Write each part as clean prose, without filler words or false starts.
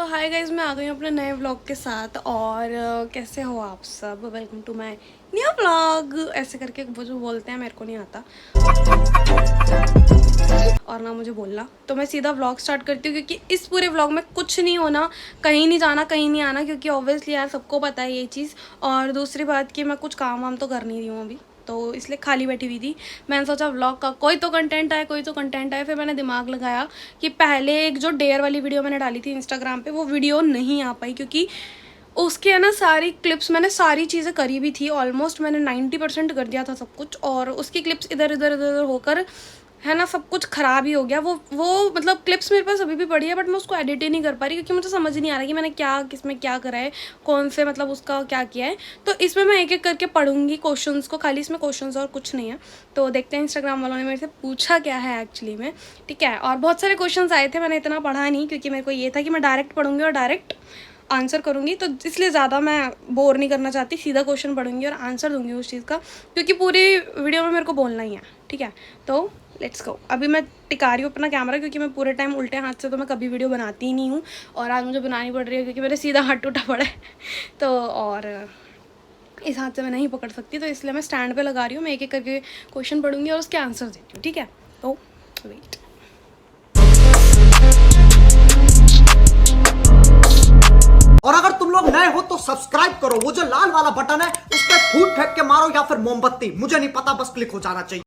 Hi guys, मैं आ गई हूँ अपने नए व्लॉग के साथ। और कैसे हो आप सब? Welcome to my new vlog. ऐसे करके वो जो बोलते हैं मेरे को नहीं आता और ना मुझे बोलना, तो मैं सीधा व्लॉग स्टार्ट करती हूँ क्योंकि इस पूरे व्लॉग में कुछ नहीं होना, कहीं नहीं जाना, कहीं नहीं आना, क्योंकि ऑब्वियसली यार सबको पता है ये चीज़। और दूसरी बात कि मैं कुछ काम वाम तो कर नहीं रही हूँ अभी, तो इसलिए खाली बैठी हुई थी। मैंने सोचा व्लॉग का कोई तो कंटेंट आए, कोई तो कंटेंट आए। फिर मैंने दिमाग लगाया कि पहले एक जो डेयर वाली वीडियो मैंने डाली थी इंस्टाग्राम पे, वो वीडियो नहीं आ पाई क्योंकि उसके है ना सारी क्लिप्स, मैंने सारी चीज़ें करी भी थी ऑलमोस्ट, मैंने 90% कर दिया था सब कुछ। और उसकी क्लिप्स इधर इधर इधर उधर होकर है ना सब कुछ ख़राब ही हो गया। वो मतलब क्लिप्स मेरे पास अभी भी पड़ी है, बट मैं उसको एडिट ही नहीं कर पा रही क्योंकि मुझे समझ नहीं आ रहा कि मैंने क्या किसमें क्या करा है, कौन से मतलब उसका क्या किया है। तो इसमें मैं एक एक करके पढ़ूंगी क्वेश्चंस को, खाली इसमें क्वेश्चंस और कुछ नहीं है। तो देखते हैं इंस्टाग्राम वालों ने मेरे से पूछा क्या है एक्चुअली में, ठीक है। और बहुत सारे क्वेश्चंस आए थे, मैंने इतना पढ़ा नहीं क्योंकि मेरे को ये था कि मैं डायरेक्ट पढ़ूंगी और डायरेक्ट आंसर करूँगी, तो इसलिए ज़्यादा मैं बोर नहीं करना चाहती। सीधा क्वेश्चन पढ़ूंगी और आंसर दूंगी उस चीज़ का, क्योंकि पूरी वीडियो में मेरे को बोलना ही है, ठीक है। तो लेट्स गो। अभी मैं टिका रही हूँ अपना कैमरा क्योंकि मैं पूरे टाइम उल्टे हाथ से तो मैं कभी वीडियो बनाती ही नहीं हूँ, और आज मुझे बनानी पड़ रही है क्योंकि मेरे सीधा हाथ टूटा पड़ा है। तो और इस हाथ से मैं नहीं पकड़ सकती, तो इसलिए मैं स्टैंड पे लगा रही हूँ। मैं एक एक करके क्वेश्चन पढ़ूंगी और उसके आंसर देती हूँ, ठीक है। तो वेट, और अगर तुम लोग नए हो तो सब्सक्राइब करो, वो जो लाल वाला बटन है उस पर फूट फेंक के मारो या फिर मोमबत्ती, मुझे नहीं पता, बस क्लिक हो जाना चाहिए।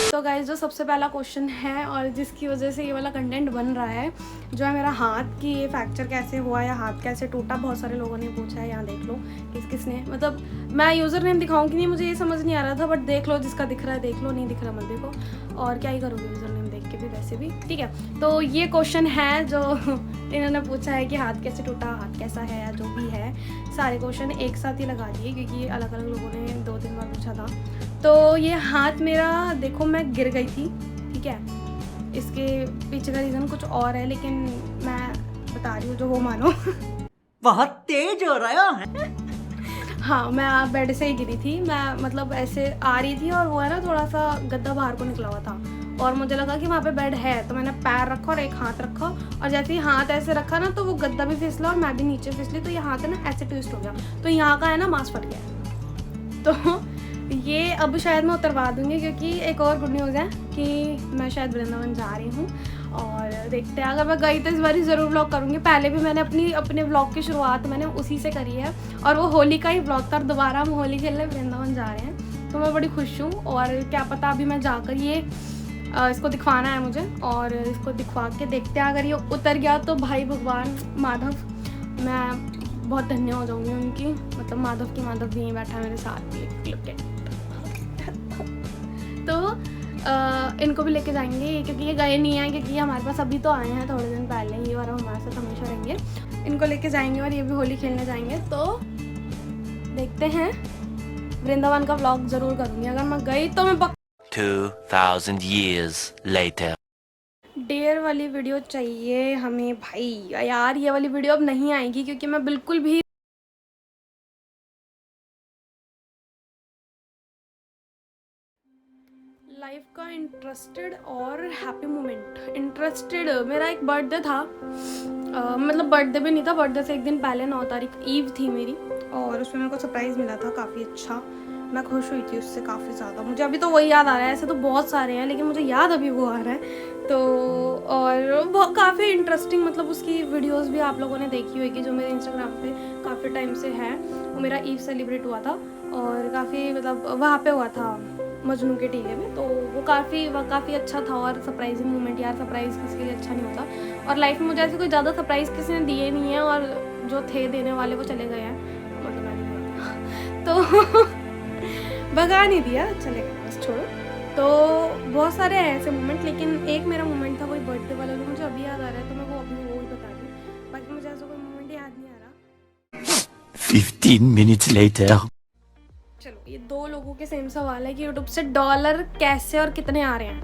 तो गाइज जो सबसे पहला क्वेश्चन है और जिसकी वजह से ये वाला कंटेंट बन रहा है, जो है मेरा हाथ की ये फ्रैक्चर कैसे हुआ या हाथ कैसे टूटा, बहुत सारे लोगों ने पूछा है। यहाँ देख लो किस किस ने, मतलब मैं यूज़र नेम दिखाऊँ कि नहीं मुझे ये समझ नहीं आ रहा था, बट देख लो, जिसका दिख रहा है देख लो, नहीं दिख रहा मत देखो। और क्या ही करोगे यूज़र नेम देख के भी, वैसे भी ठीक है। तो ये क्वेश्चन है जो इन्होंने पूछा है कि हाथ कैसे टूटा, हाथ कैसा है या जो भी है, सारे क्वेश्चन एक साथ ही लगा दिए क्योंकि अलग अलग लोगों ने 2-3 बार पूछा था। तो ये हाथ मेरा देखो, मैं गिर गई थी, ठीक है। इसके पीछे का रीज़न कुछ और है, लेकिन मैं बता रही हूँ जो वो मानो। बहुत तेज हो रहा है। हाँ, मैं बेड से ही गिरी थी। मैं मतलब ऐसे आ रही थी और वो है ना थोड़ा सा गद्दा बाहर को निकला हुआ था, और मुझे लगा कि वहाँ पे बेड है, तो मैंने पैर रखा और एक हाथ रखा, और जैसे ही हाथ ऐसे रखा ना तो वो गद्दा भी फिसला और मैं भी नीचे फिसली, तो ये हाथ है ना ऐसे ट्विस्ट हो गया, तो यहाँ का है ना मांस फट गया। तो ये अब शायद मैं उतरवा दूंगी क्योंकि एक और गुड न्यूज़ है कि मैं शायद वृंदावन जा रही हूँ, और देखते हैं अगर मैं गई तो इस बार ज़रूर व्लॉग करूँगी। पहले भी मैंने अपने व्लॉग की शुरुआत मैंने उसी से करी है, और वो होली का ही व्लॉग था। दोबारा हम होली खेलने वृंदावन जा रहे हैं, तो मैं बड़ी खुश हूँ। और क्या पता अभी मैं जाकर ये इसको दिखवाना है मुझे, और इसको दिखवा के देखते हैं, अगर ये उतर गया तो भाई भगवान माधव, मैं बहुत धन्य हो जाऊँगी उनकी, मतलब माधव की माधव भी बैठा मेरे साथ भी। तो इनको भी लेके जाएंगे क्योंकि ये गए नहीं हैं, क्योंकि ये हमारे पास अभी तो आए हैं थोड़े दिन पहले ही, और हमारे साथ हमेशा रहेंगे। इनको लेके जाएंगे और ये भी होली खेलने जाएंगे, तो देखते हैं। वृंदावन का व्लॉग ज़रूर करूँगी, अगर मैं गई तो मैं 2000 years later. डेयर वाली वीडियो चाहिए हमें भाई। यार ये वाली वीडियो अब नहीं आएगी क्योंकि मैं बिल्कुल भी लाइफ का इंटरेस्टेड और हैप्पी मोमेंट। इंटरेस्टेड, मेरा एक बर्थडे था, मतलब बर्थडे भी नहीं था, बर्थडे से एक दिन पहले 9 तारीख ईव थी मेरी, और उसमें मेरे को सरप्राइज़ मिला था काफ़ी अच्छा। मैं खुश हुई थी उससे काफ़ी ज़्यादा। मुझे अभी तो वही याद आ रहा है, ऐसे तो बहुत सारे हैं लेकिन मुझे याद अभी वो आ रहा है। तो और वो काफ़ी इंटरेस्टिंग, मतलब उसकी वीडियोस भी आप लोगों ने देखी होगी जो मेरे इंस्टाग्राम पे काफ़ी टाइम से है। वो मेरा ईव सेलिब्रेट हुआ था और काफ़ी मतलब वहाँ पे हुआ था मजनू के टीले में, तो वो काफ़ी अच्छा था और सरप्राइजिंग मोमेंट। यार सरप्राइज़ किसी के लिए अच्छा नहीं होता, और लाइफ में मुझे ऐसे कोई ज़्यादा सरप्राइज़ किसी ने दिए नहीं है, और जो थे देने वाले वो चले गए हैं, मतलब मैंने तो भगा नहीं दिया, चले गए बस, छोड़ो। तो बहुत सारे हैं ऐसे मोमेंट, लेकिन एक मेरा मोमेंट था वही बर्थडे वाला जो मुझे अभी याद आ रहा है, तो मैं वो अभी वो ही बता दूँ, बाकी मुझे ऐसा कोई मोमेंट याद नहीं आ रहा। 15 minutes later. चलो, ये 2 लोगों के सेम सवाल है कि यूट्यूब से डॉलर कैसे और कितने आ रहे हैं।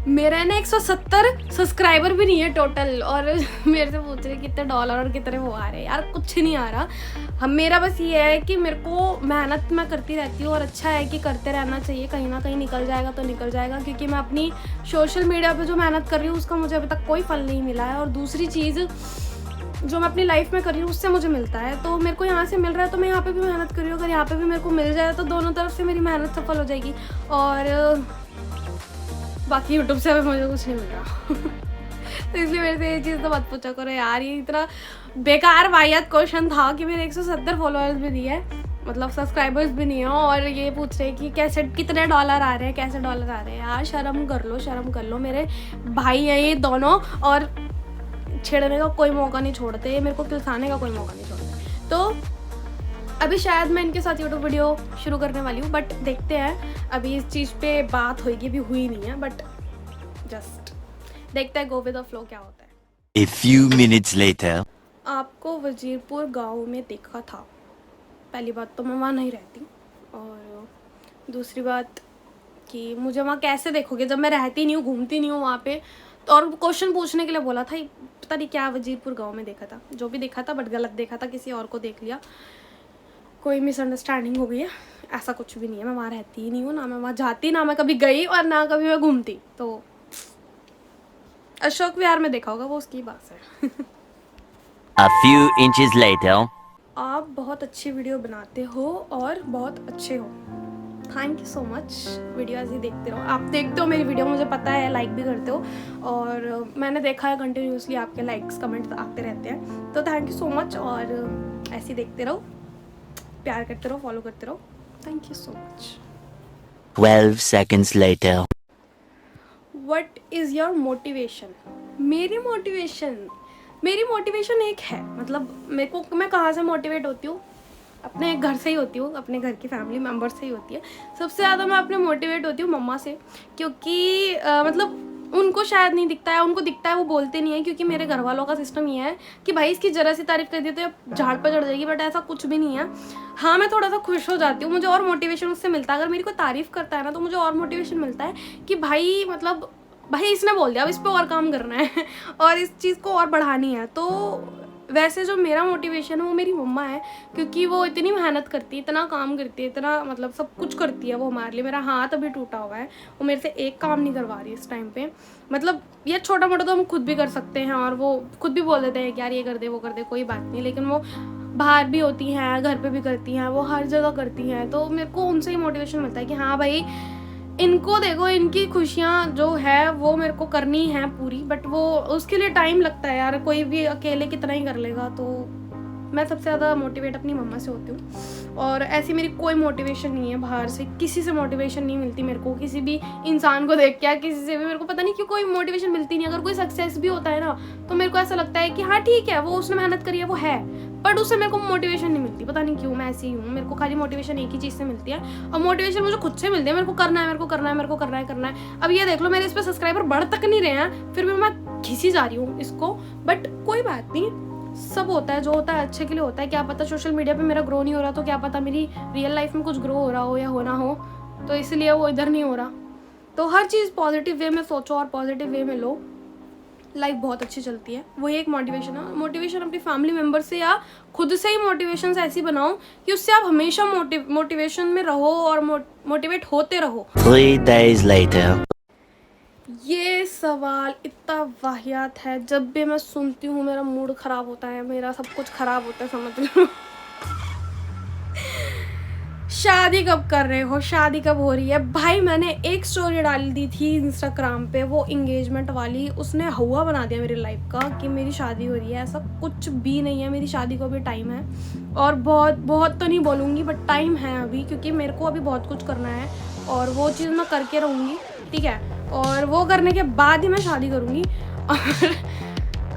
मेरा है ना 170 सब्सक्राइबर भी नहीं है टोटल, और मेरे से पूछ रहे कितने डॉलर और कितने वो आ रहे हैं। यार कुछ नहीं आ रहा। हम मेरा बस ये है कि मेरे को मेहनत मैं करती रहती हूँ, और अच्छा है कि करते रहना चाहिए। कहीं ना कहीं निकल जाएगा तो निकल जाएगा, क्योंकि मैं अपनी सोशल मीडिया पे जो मेहनत कर रही हूँ उसका मुझे अभी तक कोई फल नहीं मिला है, और दूसरी चीज़ जो मैं अपनी लाइफ में कर रही हूँ उससे मुझे मिलता है। तो मेरे को यहाँ से मिल रहा है तो मैं यहाँ पे भी मेहनत कर रही हूँ। अगर यहाँ पे भी मेरे को मिल जाए तो दोनों तरफ से मेरी मेहनत सफल हो जाएगी। और बाकी यूट्यूब से अभी मुझे कुछ नहीं मिल रहा तो इसलिए मेरे से ये चीज़ तो मत पूछा करो यार। ये इतना बेकार वाहियात क्वेश्चन था कि मेरे 170 फॉलोअर्स भी नहीं है, मतलब सब्सक्राइबर्स भी नहीं है, और ये पूछ रहे कि कैसे कितने डॉलर आ रहे हैं, कैसे डॉलर आ रहे हैं। यार शर्म कर लो, शर्म कर लो। मेरे भाई हैं ये दोनों, और छेड़ने का कोई मौका नहीं छोड़ते, मेरे को किलसाने का कोई मौका नहीं छोड़ते। तो अभी शायद मैं इनके साथ यूट्यूब वीडियो शुरू करने वाली हूँ, बट देखते हैं। अभी इस चीज़ पे बात होगी, भी हुई नहीं है, बट जस्ट देखते हैं, गो विद द फ्लो क्या होता है। A few minutes later. आपको वजीरपुर गांव में देखा था। पहली बात तो मैं वहाँ नहीं रहती, और दूसरी बात कि मुझे वहाँ कैसे देखोगे जब मैं रहती नहीं हूँ, घूमती नहीं हूँ वहाँ पे। तो और क्वेश्चन पूछने के लिए बोला था, पता नहीं क्या वजीरपुर गांव में देखा था। जो भी देखा था बट गलत देखा था, किसी और को देख लिया, कोई मिसअंडरस्टैंडिंग हो गई है। ऐसा कुछ भी नहीं है, मैं वहाँ रहती ही नहीं हूँ, ना मैं वहाँ जाती, ना मैं कभी गई, और ना कभी मैं घूमती। तो अशोक विहार में देखा होगा, वो उसकी बात है A few inches later. आप बहुत अच्छी वीडियो बनाते हो और बहुत अच्छे हो। Thank you so much. Video ऐसे ही देखते रहो। आप देखते हो मेरी वीडियो, मुझे पता है, लाइक भी करते हो, और मैंने देखा है कंटिन्यूसली आपके लाइक्स कमेंट्स आते रहते हैं। तो थैंक यू सो मच, और ऐसे ही देखते रहो, प्यार करते रहो, फॉलो करते रहो। Thank you so much. 12 seconds later. What is your motivation? मेरी मोटिवेशन एक है, मतलब मैं कहाँ से मोटिवेट होती हूँ? अपने घर से ही होती हूँ, अपने घर की फैमिली मेम्बर से ही होती है। सबसे ज़्यादा मैं अपने मोटिवेट होती हूँ मम्मा से, क्योंकि मतलब उनको शायद नहीं दिखता है, उनको दिखता है वो बोलते नहीं है, क्योंकि मेरे घर वालों का सिस्टम ये है कि भाई इसकी ज़रा सी तारीफ़ कर दी तो झाड़ पर चढ़ जाएगी, बट ऐसा कुछ भी नहीं है। हाँ, मैं थोड़ा सा खुश हो जाती हूँ, मुझे और मोटिवेशन उससे मिलता है। अगर मेरी कोई तारीफ़ करता है ना तो मुझे और मोटिवेशन मिलता है कि भाई इसने बोल दिया, अब इस पर और काम करना है और इस चीज़ को और बढ़ानी है। तो वैसे जो मेरा मोटिवेशन है वो मेरी मम्मा है, क्योंकि वो इतनी मेहनत करती है, इतना काम करती है, इतना मतलब सब कुछ करती है वो हमारे लिए। मेरा हाथ अभी टूटा हुआ है, वो मेरे से एक काम नहीं करवा रही इस टाइम पे। मतलब ये छोटा मोटा तो हम खुद भी कर सकते हैं, और वो खुद भी बोल देते हैं कि यार ये कर दे, वो कर दे, कोई बात नहीं, लेकिन वो बाहर भी होती हैं, घर पे भी करती हैं, वो हर जगह करती हैं। तो मेरे को उनसे ही मोटिवेशन मिलता है कि हाँ भाई, इनको देखो, इनकी खुशियाँ जो है वो मेरे को करनी है पूरी, बट वो उसके लिए टाइम लगता है यार, कोई भी अकेले कितना ही कर लेगा। तो मैं सबसे ज़्यादा मोटिवेट अपनी मम्मा से होती हूँ, और ऐसी मेरी कोई मोटिवेशन नहीं है बाहर से, किसी से मोटिवेशन नहीं मिलती मेरे को, किसी भी इंसान को देख के, किसी से भी मेरे को पता नहीं क्यों कोई मोटिवेशन मिलती नहीं। अगर कोई सक्सेस भी होता है ना तो मेरे को ऐसा लगता है कि हाँ ठीक है, वो उसने मेहनत करी है, वो है, बट उससे मेरे को मोटिवेशन नहीं मिलती। पता नहीं क्यों, मैं ऐसी ही हूँ, मेरे को खाली मोटिवेशन एक ही चीज़ से मिलती है, और मोटिवेशन मुझे खुद से मिलती है। मेरे को करना है, मेरे को करना है, मेरे को करना है, करना है। अब ये देख लो, मेरे इस पर सब्सक्राइबर बढ़ तक नहीं रहे हैं, फिर भी मैं खींची जा रही हूँ इसको, बट कोई बात नहीं, सब होता है, जो होता है अच्छे के लिए होता है। क्या पता सोशल मीडिया पे मेरा ग्रो नहीं हो रहा, तो क्या पता मेरी रियल लाइफ में कुछ ग्रो हो रहा हो या होना हो, तो इसलिए वो इधर नहीं हो रहा। तो हर चीज़ पॉजिटिव वे में सोचो और पॉजिटिव वे में लो, लाइफ बहुत अच्छी चलती है। वही एक मोटिवेशन है। मोटिवेशन अपनी फैमिली मेम्बर से या खुद से ही मोटिवेशन ऐसी बनाओ कि उससे आप हमेशा मोटिवेशन में रहो और मोटिवेट होते रहो। 3 days later. ये सवाल इतना वाहियात है, जब भी मैं सुनती हूँ मेरा मूड ख़राब होता है, मेरा सब कुछ ख़राब होता है, समझ लो। शादी कब कर रहे हो, शादी कब हो रही है? भाई मैंने एक स्टोरी डाल दी थी इंस्टाग्राम पे, वो इंगेजमेंट वाली, उसने हवा बना दिया मेरी लाइफ का कि मेरी शादी हो रही है। ऐसा कुछ भी नहीं है, मेरी शादी को भी टाइम है, और बहुत तो नहीं बोलूँगी बट टाइम है अभी, क्योंकि मेरे को अभी बहुत कुछ करना है और वो चीज़ मैं करके रहूँगी, ठीक है, और वो करने के बाद ही मैं शादी करूँगी। और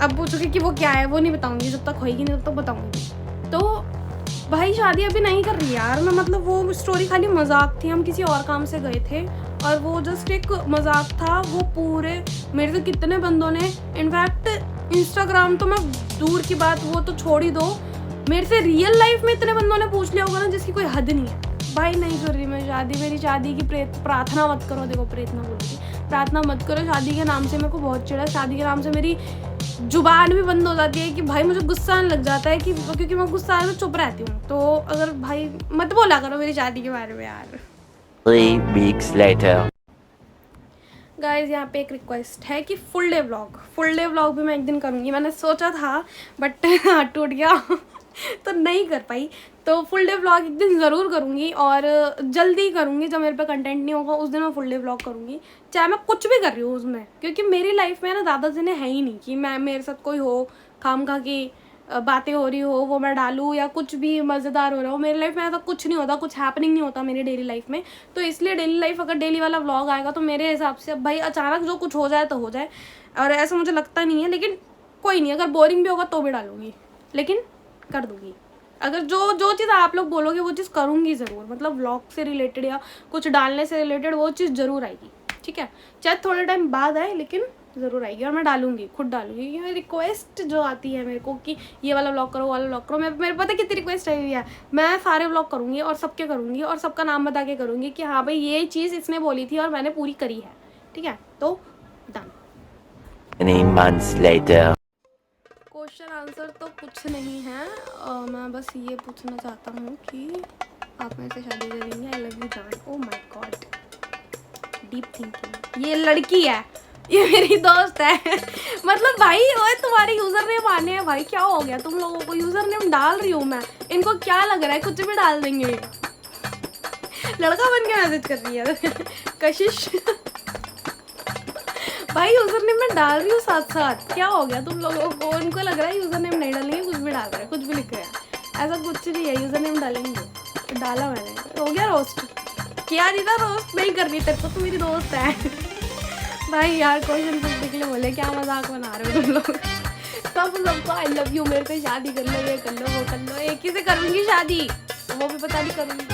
अब पूछोगे कि वो क्या है, वो नहीं बताऊँगी, जब तक होएगी नहीं तब तक बताऊँगी। तो भाई शादी अभी नहीं कर रही यार मैं, मतलब वो स्टोरी खाली मजाक थी, हम किसी और काम से गए थे और वो जस्ट एक मजाक था। वो पूरे मेरे से कितने बंदों ने, इनफैक्ट इंस्टाग्राम तो मैं दूर की बात, वो तो छोड़ ही दो, मेरे से रियल लाइफ में इतने बंदों ने पूछ लिया होगा ना जिसकी कोई हद नहीं है। भाई नहीं कर रही मैं शादी, मेरी शादी की प्रार्थना मत करो, देखो प्रार्थना बोल रही, प्रार्थना मत करो शादी के नाम से। मेरे को बहुत चिढ़ा, शादी के नाम से मेरी जुबान भी बंद हो जाती है कि भाई मुझे गुस्सा आने लग जाता है कि क्योंकि मैं गुस्सा आने में चुप रहती हूँ। तो अगर भाई मत बोला करो मेरी शादी के बारे में यार। 3 weeks later. गाइज यहाँ पे एक रिक्वेस्ट है कि फुल डे व्लॉग भी मैं एक दिन करूँगी। मैंने सोचा था बट टूट गया तो नहीं कर पाई। तो फुल डे व्लॉग एक दिन ज़रूर करूँगी और जल्दी करूँगी। जब मेरे पे कंटेंट नहीं होगा उस दिन मैं फुल डे व्लॉग करूँगी, चाहे मैं कुछ भी कर रही हूँ उसमें। क्योंकि मेरी लाइफ में ना दादाजी ने है ही नहीं कि मैं मेरे साथ कोई हो खाम खा की बातें हो रही हो वो मैं डालूँ या कुछ भी मज़ेदार हो रहा हो। मेरी लाइफ में ऐसा कुछ नहीं होता, कुछ हैपनिंग नहीं होता मेरी डेली लाइफ में। तो इसलिए डेली लाइफ अगर डेली वाला व्लॉग आएगा तो मेरे हिसाब से अब भाई अचानक जो कुछ हो जाए तो हो जाए, और ऐसा मुझे लगता नहीं है। लेकिन कोई नहीं, अगर बोरिंग भी होगा तो भी डालूँगी, लेकिन कर दूँगी। अगर जो चीज़ आप लोग बोलोगे वो चीज़ करूँगी ज़रूर। मतलब व्लॉग से रिलेटेड या कुछ डालने से रिलेटेड वो चीज़ ज़रूर आएगी, ठीक है। चाहे थोड़े टाइम बाद आए लेकिन ज़रूर आएगी और मैं डालूंगी, खुद डालूंगी। ये रिक्वेस्ट जो आती है मेरे को कि ये वाला व्लॉग करो, वाला व्लॉग करो, मेरे पता है कितनी रिक्वेस्ट आई हुई है। मैं सारे व्लॉग करूँगी और सबके करूँगी और सबका नाम बता के करूँगी कि हाँ भाई ये चीज़ इसने बोली थी और मैंने पूरी करी है, ठीक है। तो done. 3 months later. Question answer तो कुछ नहीं है। मैं बस ये पूछना चाहता हूँ कि आप मेरे से शादी करेंगे? आई लव यू जान। Oh my God, deep thinking. ये लड़की है, ये मेरी दोस्त है मतलब भाई ओए तुम्हारे यूजर नेम आने हैं भाई, क्या हो गया तुम लोगों को? यूजर नेम डाल रही हूँ मैं, इनको क्या लग रहा है कुछ भी डाल देंगे। लड़का बन के मैसेज कर रही है कशिश भाई यूजर नेम मैं डाल रही हूँ साथ साथ, क्या हो गया तुम लोगों को? इनको लग रहा है यूजर नेम नहीं डालेंगे, कुछ भी डाल रहे हैं, कुछ भी लिख रहे हैं। ऐसा कुछ नहीं है, यूजर नेम डालेंगे। तो डाला मैंने, हो गया रोस्ट। क्या दीदा रोस्ट नहीं कर रही तेरे को, तू मेरी दोस्त है भाई यार। क्वेश्चन पूछने के लिए बोले क्या मजाक बना रहे हो तुम लोग सबको आई लव यू, मेरे से शादी कर लो, ये कर लो, वो कर लो। एक ही से करूँगी शादी, वो भी पता नहीं करूँगी।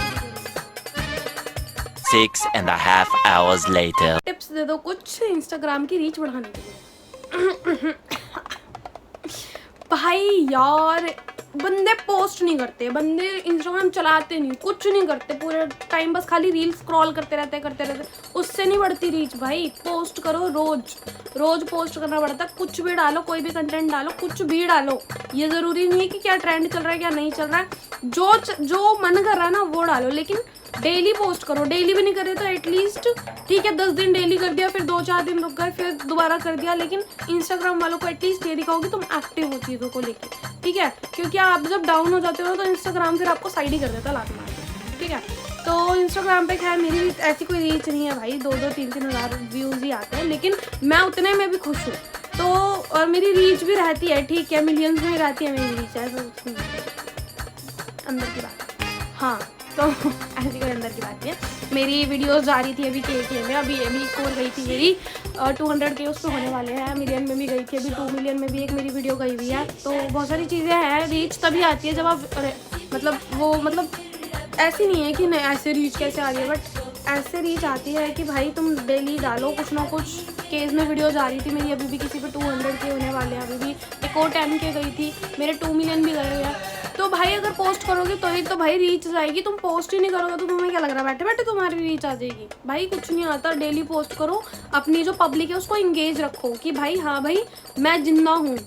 6.5 hours later. टिप्स दे दो कुछ इंस्टाग्राम की रीच बढ़ाने के लिए भाई यार बंदे पोस्ट नहीं करते, बंदे इंस्टाग्राम चलाते नहीं, कुछ नहीं करते पूरे टाइम, बस खाली रील स्क्रॉल करते रहते, उससे नहीं बढ़ती रीच भाई। पोस्ट करो, रोज पोस्ट करना पड़ता है। कुछ भी डालो, कोई भी कंटेंट डालो, कुछ भी डालो। ये ज़रूरी नहीं है कि क्या ट्रेंड चल रहा है क्या नहीं चल रहा है, जो मन कर रहा है ना वो डालो, लेकिन डेली पोस्ट करो। डेली भी नहीं करे तो एटलीस्ट ठीक है 10 दिन डेली कर दिया, फिर 2-4 दिन रुक गए, फिर दोबारा कर दिया। लेकिन इंस्टाग्राम वालों को एटलीस्ट ये दिखाओ कि तुम एक्टिव हो चीज़ों को लेके, ठीक है। क्योंकि आप जब डाउन हो जाते हो तो इंस्टाग्राम फिर आपको साइड ही कर देता लात मार के, ठीक है। तो इंस्टाग्राम पे खैर मेरी ऐसी कोई रीच नहीं है भाई, 2-3 हज़ार व्यूज़ ही आते हैं, लेकिन मैं उतने में भी खुश हूँ। तो और मेरी रीच भी रहती है, ठीक है, मिलियंस में रहती है मेरी रीच, ऐसा कुछ नहीं है। अंदर की बात, हाँ तो ऐसी कोई अंदर की बात नहीं है। मेरी वीडियोस जा रही थी अभी के में, अभी एक और गई थी मेरी 200 के उसमें होने वाले हैं, मिलियन में भी गई थी, अभी 2 मिलियन में भी एक मेरी वीडियो गई हुई है। तो बहुत सारी चीज़ें हैं। रीच तभी आती है जब आप मतलब ऐसी नहीं है कि नहीं ऐसे रीच कैसे आ रही है, बट ऐसे रीच आती है कि भाई तुम डेली डालो कुछ ना कुछ। केस में वीडियो जा रही थी मेरी, अभी भी किसी पे 200 के होने वाले हैं, अभी भी एक और 10 के गई थी, मेरे 2 मिलियन भी गए हुए हैं। तो भाई अगर पोस्ट करोगे तो ही तो भाई रीच जाएगी। तुम पोस्ट ही नहीं करोगे तो तुम्हें क्या लग रहा है बैठे बैठे तुम्हारी रीच आ जाएगी? भाई कुछ नहीं आता, डेली पोस्ट करो, अपनी जो पब्लिक है उसको इंगेज रखो कि भाई हाँ भाई मैं जिंदा हूँ।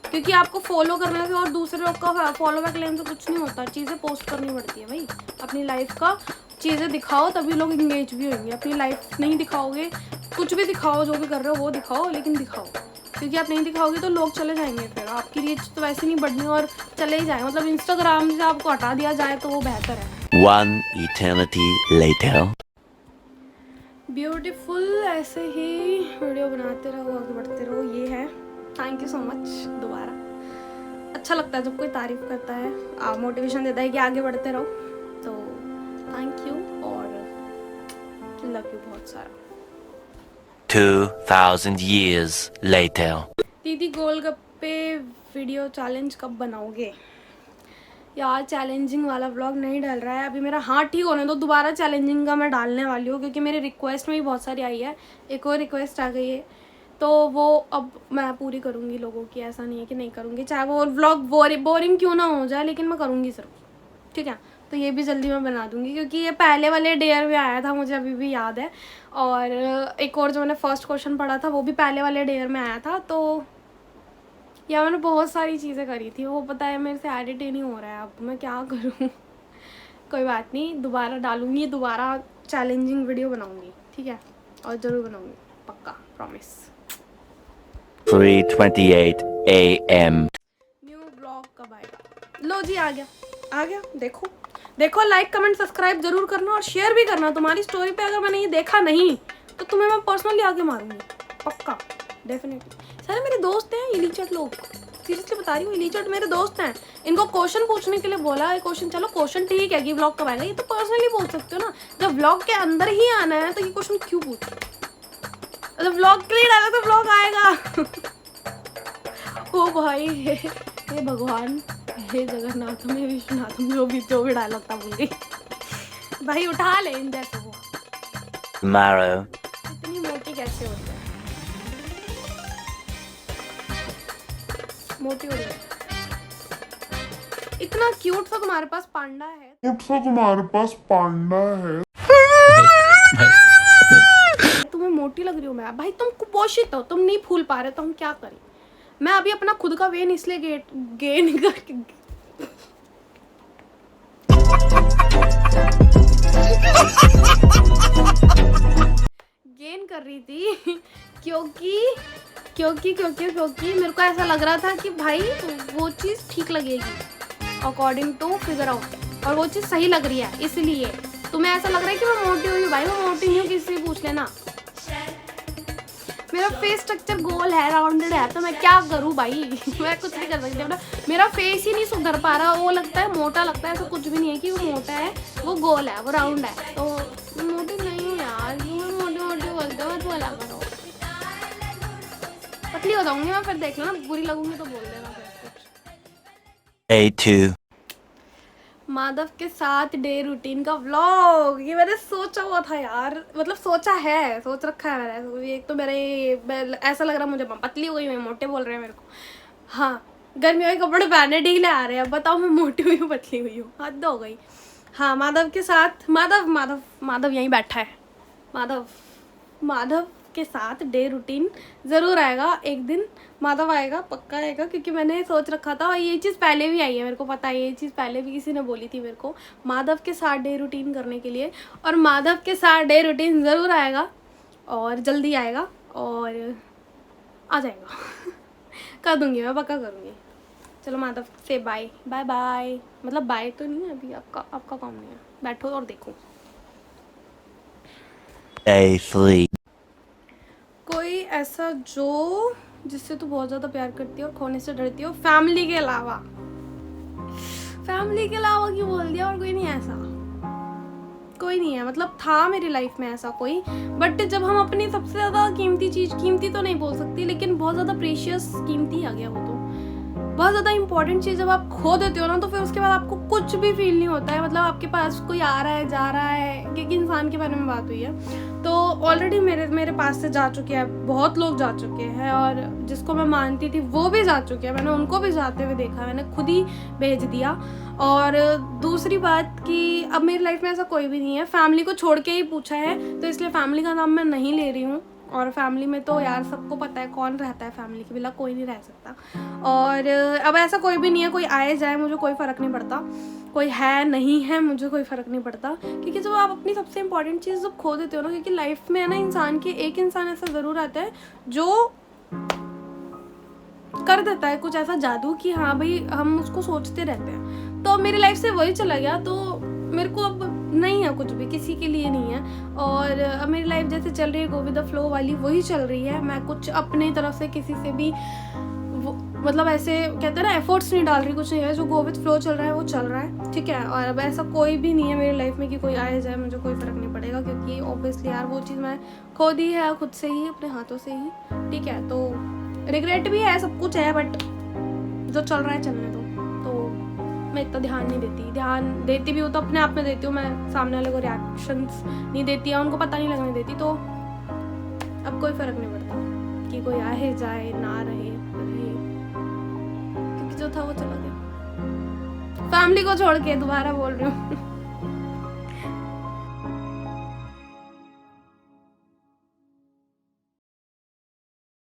क्योंकि आपको फॉलो करने से और दूसरे लोग का फॉलो बैक लेने से कुछ नहीं होता, चीज़ें पोस्ट करनी पड़ती है भाई। अपनी लाइफ का चीज़ें दिखाओ तभी लोग इंगेज भी होंगे। अपनी लाइफ नहीं दिखाओगे, कुछ भी दिखाओ, जो भी कर रहे हो वो दिखाओ, लेकिन दिखाओ, क्योंकि आप नहीं दिखाओगे तो लोग चले जाएंगे, फिर आपकी रीच तो वैसे नहीं बढ़नी और चले ही जाए। मतलब इंस्टाग्राम से आपको हटा दिया जाए तो वो बेहतर है। 1 eternity later. ब्यूटीफुल, ऐसे ही वीडियो बनाते रहो, आगे बढ़ते रहो, ये है। थैंक यू सो मच दोबारा। अच्छा लगता है जब कोई तारीफ़ करता है, मोटिवेशन देता है कि आगे बढ़ते रहो, तो थैंक यू और लव यू बहुत सारा। 2000 years later. दीदी गोलगप्पे वीडियो चैलेंज कब बनाओगे? यार चैलेंजिंग वाला व्लॉग नहीं डल रहा है अभी मेरा, हाँ ठीक होने दो, दोबारा चैलेंजिंग का मैं डालने वाली हूँ, क्योंकि मेरी रिक्वेस्ट में भी बहुत सारी आई है। एक और रिक्वेस्ट आ गई है तो वो अब मैं पूरी करूँगी लोगों की, ऐसा नहीं है कि नहीं करूँगी, चाहे वो व्लॉग बोरिंग क्यों ना हो जाए, लेकिन मैं करूँगी ज़रूर, ठीक है। तो ये भी जल्दी मैं बना दूंगी, क्योंकि ये पहले वाले डेयर में आया था, मुझे अभी भी याद है। और एक और जो मैंने फर्स्ट क्वेश्चन पढ़ा था वो भी पहले वाले डेयर में आया था। तो या मैंने बहुत सारी चीज़ें करी थी, वो पता है मेरे से एडिट ही नहीं हो रहा है, अब मैं क्या करूँ। कोई बात नहीं, दोबारा डालूंगी, दोबारा चैलेंजिंग वीडियो बनाऊंगी, ठीक है, और ज़रूर बनाऊंगी, पक्का, प्रॉमिस। 3:28 a.m. न्यू ब्लॉग कब आएगा? लो जी, आ गया। देखो देखो, लाइक कमेंट सब्सक्राइब जरूर करना और शेयर भी करना। तुम्हारी स्टोरी पे अगर मैंने ये देखा नहीं तो तुम्हें मैं पर्सनली आके मारूंगी, पक्का, डेफिनेटली। सारे मेरे दोस्त हैं इलीचट लोग, सीरियसली बता रही हूँ, इलीचट मेरे दोस्त हैं। इनको क्वेश्चन पूछने के लिए बोला है, क्वेश्चन, चलो क्वेश्चन ठीक है कि व्लॉग कब आएगा, ये तो पर्सनली पूछ सकते हो ना। जब व्लॉग के अंदर ही आना है तो ये क्वेश्चन क्यों पूछो? जब व्लॉग के लिए डाला तो व्लॉग आएगा। ओ भाई, हे भगवान, हे जगन्नाथ, में विश्वनाथ, जो भी डायलॉग था भूल गई। भाई उठा ले इन जैसे को। Tomorrow. इतनी मोटी कैसे होती है? मोटी हो रही है। इतना क्यूट सा तुम्हारे पास पांडा है। तुम्हें मोटी लग रही हूँ मैं? भाई तुम कुपोषित हो, तुम नहीं फूल पा रहे, तो हम क्या करें? मैं अभी अपना खुद का वेन इसलिए गेन कर रही थी क्योंकि मेरे को ऐसा लग रहा था कि भाई वो चीज़ ठीक लगेगी अकॉर्डिंग टू फिगर आउट, और वो चीज़ सही लग रही है, इसलिए तुम्हें ऐसा लग रहा है कि मैं मोटी हुई हूँ। भाई मैं मोटी नहीं हूँ, किसी से पूछ लेना। मेरा फेस स्ट्रक्चर गोल है, राउंडेड है, तो मैं क्या करूँ भाई। मैं कुछ नहीं कर सकती, मेरा फेस ही नहीं सुधर पा रहा। वो लगता है मोटा लगता है, ऐसा कुछ भी नहीं है कि वो मोटा है, वो गोल है, वो राउंड है। तो मोटी नहीं हूँ यार, मोटी बोलते हो, मत बोला करो। पतली हो जाऊंगी मैं, फिर देख लो ना, बुरी लगूंगी तो बोल देना फिर कुछ। Day 2. माधव के साथ डे रूटीन का व्लॉग, ये मैंने सोचा हुआ था यार, मतलब सोच रखा है मैंने। एक तो ऐसा लग रहा मुझे पतली हो गई, मैं मोटे बोल रहे हैं मेरे को। हाँ, गर्मियों के कपड़े पहने ढीले आ रहे हैं, बताओ मैं मोटी हुई हूँ पतली हुई हूँ? हद हो गई। हाँ, माधव के साथ, माधव यहीं बैठा है। माधव के साथ डे रूटीन ज़रूर आएगा एक दिन। माधव आएगा, पक्का आएगा, क्योंकि मैंने सोच रखा था, और ये चीज़ पहले भी आई है, मेरे को पता है, ये चीज़ पहले भी किसी ने बोली थी मेरे को, माधव के साथ डे रूटीन करने के लिए। और माधव के साथ डे रूटीन ज़रूर आएगा, और जल्दी आएगा, और आ जाएगा। कर दूँगी मैं, पक्का करूँगी। चलो माधव से बाय बाय, मतलब बाय तो नहीं है अभी, आपका काम नहीं है, बैठो और देखो। Day 3. कोई ऐसा जो जिससे तू बहुत ज़्यादा प्यार करती हो और खोने से डरती हो, फैमिली के अलावा क्यों बोल दिया? और कोई नहीं है, मतलब था मेरी लाइफ में ऐसा कोई, बट जब हम अपनी सबसे ज़्यादा कीमती चीज़, कीमती तो नहीं बोल सकती, लेकिन बहुत ज़्यादा प्रेशियस, कीमती आ गया वो, तो बहुत ज़्यादा इंपॉर्टेंट चीज़ जब आप खो देते हो ना, तो फिर उसके बाद आपको कुछ भी फील नहीं होता है। मतलब आपके पास कोई आ रहा है, जा रहा है, क्योंकि इंसान के बारे में बात हुई है, तो ऑलरेडी मेरे पास से जा चुके हैं, बहुत लोग जा चुके हैं, और जिसको मैं मानती थी वो भी जा चुके हैं, मैंने उनको भी जाते हुए देखा, मैंने खुद ही भेज दिया। और दूसरी बात कि अब मेरी लाइफ में ऐसा कोई भी नहीं है, फैमिली को छोड़ के ही पूछा है, तो इसलिए फैमिली का नाम मैं नहीं ले रही हूँ। और फैमिली में तो यार सबको पता है कौन रहता है, फैमिली के बिना कोई नहीं रह सकता। और अब ऐसा कोई भी नहीं है, कोई आए जाए मुझे कोई फ़र्क नहीं पड़ता, कोई है नहीं है मुझे कोई फ़र्क नहीं पड़ता, क्योंकि जब आप अपनी सबसे इम्पॉर्टेंट चीज़ जब खो देते हो ना, क्योंकि लाइफ में है ना, एक इंसान ऐसा ज़रूर आता है जो कर देता है कुछ ऐसा जादू कि हाँ भाई हम उसको सोचते रहते हैं। तो मेरी लाइफ से वही चला गया, तो मेरे को अब नहीं है कुछ भी, किसी के लिए नहीं है। और अब मेरी लाइफ जैसे चल रही है, गो विद द फ्लो वाली, वही चल रही है। मैं कुछ अपनी तरफ से किसी से भी मतलब ऐसे कहते हैं ना, एफर्ट्स नहीं डाल रही, कुछ नहीं है, जो गो विद फ्लो चल रहा है वो चल रहा है, ठीक है। और अब ऐसा कोई भी नहीं है मेरी लाइफ में कि कोई आए जाए मुझे कोई फ़र्क नहीं पड़ेगा, क्योंकि ऑब्वियसली यार वो चीज़ मैं खुद ही है, खुद से ही, अपने हाथों से ही, ठीक है। तो रिग्रेट भी है, सब कुछ है, बट जो चल रहा है चलने दो। तो मैं इतना ध्यान नहीं देती, ध्यान देती भी हूँ तो अपने आप में देती हूँ, मैं सामने वाले को रिएक्शंस नहीं देती है, उनको पता नहीं लगने देती। तो अब कोई फ़र्क नहीं पड़ता कि कोई आए जाए, ना रहे, क्योंकि जो था वो चला गया। फैमिली को छोड़ के दोबारा बोल रही हूँ